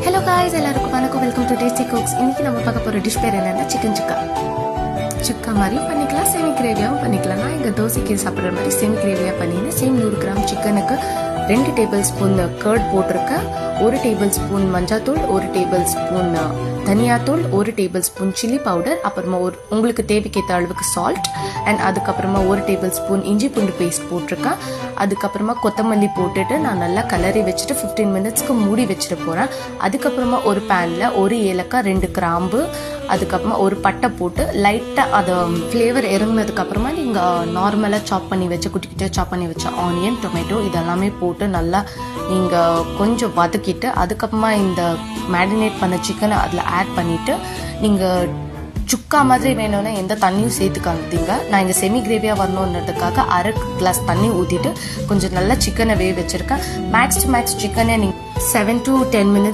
Hello guys, எல்லாருக்கும் வணக்கம். Welcome to tasty cooks. இன்னைக்கு நம்ம பார்க்க போகிற டிஷ் பேர் என்னன்னா சிக்கன் சுக்கா. சுக்கா மாதிரியும் பண்ணிக்கலாம், செமி கிரேவியாகவும் பண்ணிக்கலாம். நான் இங்கே தோசைக்கு சாப்பிட்ற மாதிரி செமி கிரேவியாக பண்ணினேன். சேம் 100 கிராம் சிக்கனுக்கு 2 டேபிள் ஸ்பூன் கர்ட் போட்டிருக்கேன், 1 டேபிள் ஸ்பூன் மஞ்சாத்தூள், 1 டேபிள் ஸ்பூன் தனியாத்தூள், 1 டேபிள் ஸ்பூன் சில்லி பவுடர், அப்புறமா உங்களுக்கு தேவைக்கேற்ற அளவுக்கு சால்ட், அண்ட் அதுக்கப்புறமா 1 டேபிள் ஸ்பூன் இஞ்சி பூண்டு பேஸ்ட் போட்டிருக்கேன். அதுக்கப்புறமா கொத்தமல்லி போட்டுட்டு நான் நல்லா கலரி வச்சுட்டு 15 மினிட்ஸ்க்கு மூடி வச்சுட்டு போகிறேன். அதுக்கப்புறமா ஒரு பேனில் 1 ஏலக்காய், 2 கிராம்பு, அதுக்கப்புறமா ஒரு பட்டை போட்டு லைட்டாக அதை ஃப்ளேவர் இறங்கினதுக்கப்புறமா நீங்கள் நார்மலாக சாப் பண்ணி வச்ச குட்டி சாப் பண்ணி வச்ச ஆனியன், டொமேட்டோ இதெல்லாமே போட்டு நல்லா நீங்கள் கொஞ்சம் வதக்கிட்டு அதுக்கப்புறமா இந்த மேரினேட் பண்ண சிக்கனை அதில் ஆட் பண்ணிவிட்டு நீங்கள் சுக்கா மாதிரி வேணும்னா எந்த தண்ணியும் சேர்த்துக்காதீங்க. நான் இங்கே செமி கிரேவியாக வரணுன்றதுக்காக 1/2 கிளாஸ் தண்ணி ஊற்றிட்டு கொஞ்சம் நல்லா சிக்கனை வேக வச்சுருக்கேன். மேக்ஸ் டு மேக்ஸ் சிக்கனை நீங்கள் 7 to 10 மினிட்ஸ்